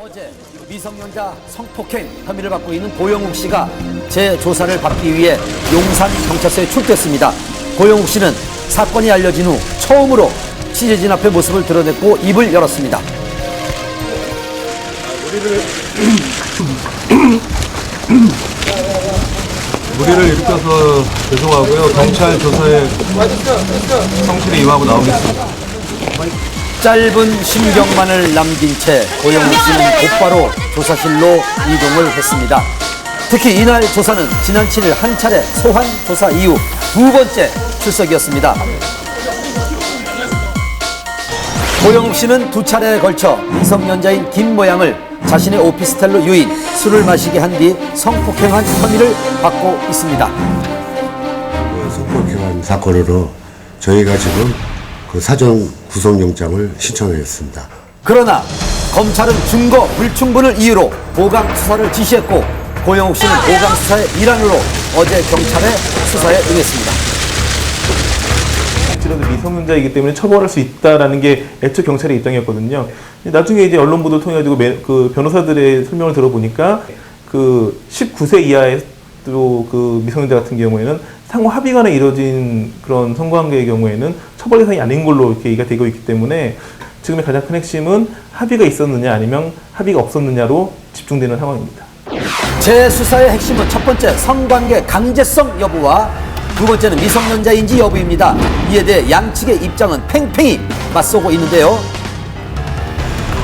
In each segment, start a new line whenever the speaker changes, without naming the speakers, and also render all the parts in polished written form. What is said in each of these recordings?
어제 미성년자 성폭행 혐의를 받고 있는 고영욱 씨가 재조사를 받기 위해 용산 경찰서에 출두했습니다. 고영욱 씨는 사건이 알려진 후 처음으로 취재진 앞에 모습을 드러냈고 입을 열었습니다.
무리를 일으켜서 죄송하고요. 경찰 조사에 성실히 임하고 나오겠습니다.
짧은 심경만을 남긴 채 고영욱 씨는 곧바로 조사실로 이동을 했습니다. 특히 이날 조사는 지난 7일 한 차례 소환 조사 이후 두 번째 출석이었습니다. 고영욱 씨는 두 차례에 걸쳐 미성년자인 김 모양을 자신의 오피스텔로 유인, 술을 마시게 한 뒤 성폭행한 혐의를 받고 있습니다.
성폭행한 사건으로 저희가 지금 사전 구속영장을 신청했습니다.
그러나 검찰은 증거 불충분을 이유로 보강 수사를 지시했고 고영욱 씨는 보강 수사의 일환으로 어제 경찰의 수사에 응했습니다.
혹시라도 미성년자이기 때문에 처벌할 수 있다라는 게 애초 경찰의 입장이었거든요. 나중에 이제 언론 보도를 통해 가지고 그 변호사들의 설명을 들어보니까 그 19세 이하의 또 그 미성년자 같은 경우에는 상호 합의 간에 이루어진 그런 성관계의 경우에는 처벌 대상이 아닌 걸로 이렇게 얘기가 되고 있기 때문에 지금의 가장 큰 핵심은 합의가 있었느냐 아니면 합의가 없었느냐로 집중되는 상황입니다.
재수사의 핵심은 첫 번째 성관계 강제성 여부와 두 번째는 미성년자인지 여부입니다. 이에 대해 양측의 입장은 팽팽히 맞서고 있는데요.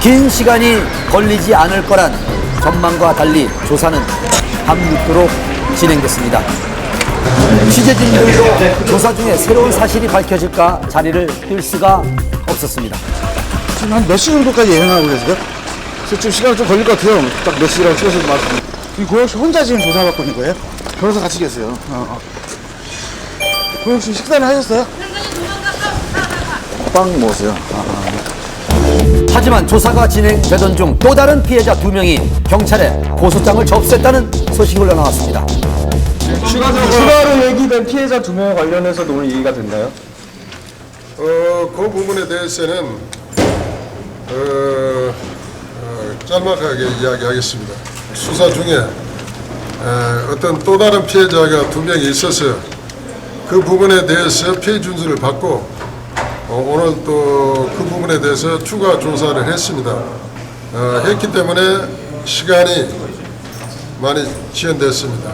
긴 시간이 걸리지 않을 거란 전망과 달리 조사는 밤늦도록 진행됐습니다. 취재진들도 조사 중에 새로운 사실이 밝혀질까 자리를 뜰 수가 없었습니다.
지금 한 몇 시 정도까지 예상하고 계세요? 지금 시간이 좀 걸릴 것 같아요. 딱 몇 시라고 찍어서 말씀. 이 고영 씨 혼자 지금 조사받고 있는 거예요? 변호사 같이 계세요. 고영 씨 식사는 하셨어요? 빵 먹었어요.
하지만 조사가 진행되던 중 또 다른 피해자 2명이 경찰에 고소장을 접수했다는 소식이 흘러나왔습니다.
추가로 얘기된 피해자 2명 관련해서도 오늘 얘기가 됐나요?
그 부분에 대해서는 짤막하게 이야기하겠습니다. 수사 중에 어떤 또 다른 피해자가 2명이 있어서 그 부분에 대해서 피해 준수를 받고 오늘 또 그 부분에 대해서 추가 조사를 했습니다. 했기 때문에 시간이 많이 지연됐습니다.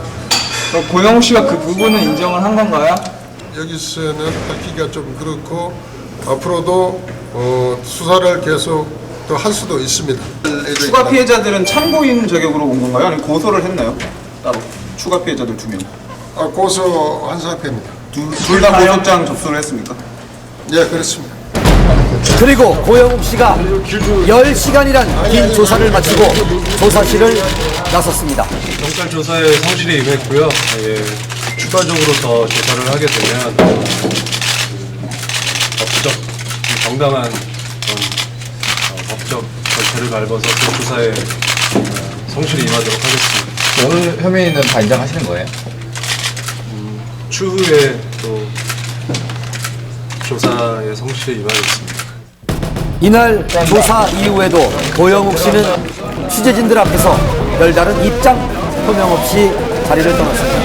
고영 씨가 그 부분은 인정을 한 건가요?
여기서는 밝히기가 좀 그렇고 앞으로도 수사를 계속 또 할 수도 있습니다.
추가 피해자들은 참고인 자격으로 온 건가요? 아니면 고소를 했나요? 따로 추가 피해자들 2명.
고소한 상태입니다.
둘 다 고소장 접수를 했습니까?
예, 그렇습니다.
그리고 고영욱 씨가 10시간이란 긴 조사를 마치고 조사실을 나섰습니다.
경찰 조사에 성실히 임했고요. 추가적으로 더 조사를 하게 되면 법적, 정당한 법적 절차를 밟아서 그 조사에 성실히 임하도록 하겠습니다.
오늘 혐의는 다 인정하시는 거예요?
추후에 또 조사에 성실히 임하겠습니다.
이날 조사 이후에도 고영욱 씨는 취재진들 앞에서 별다른 입장 표명 없이 자리를 떠났습니다.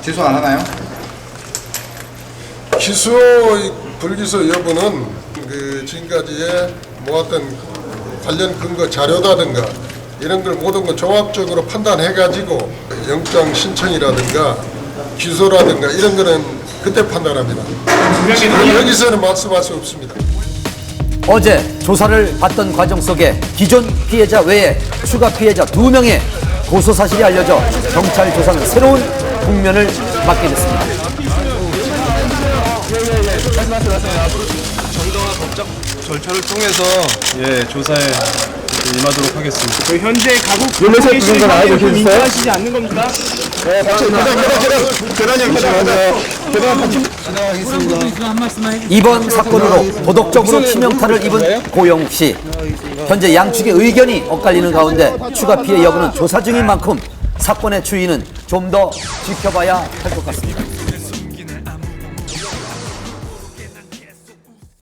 재수 안 하나요?
기소, 불기소 여부는 지금까지의 모았던 관련 근거 자료라든가 이런 걸 모든 걸 종합적으로 판단해가지고 영장 신청이라든가 기소라든가 이런 거는 그때 판단합니다. 여기서는 말씀할 수 없습니다.
어제 조사를 받던 과정 속에 기존 피해자 외에 추가 피해자 2명의 고소 사실이 알려져 경찰 조사는 새로운 국면을 맞게 됐습니다.
정당한 법적 절차를 통해서 조사에 임하도록 하겠습니다.
현재 가국 계신 건 알고 계셨어요? 인정하시지 않는 겁니까? 네,
이번 사건으로 도덕적으로 치명타를 입은 고영욱 씨. 현재 양측의 의견이 엇갈리는 가운데 추가 피해 여부는 조사 중인 만큼 사건의 추이는 좀 더 지켜봐야 할 것 같습니다.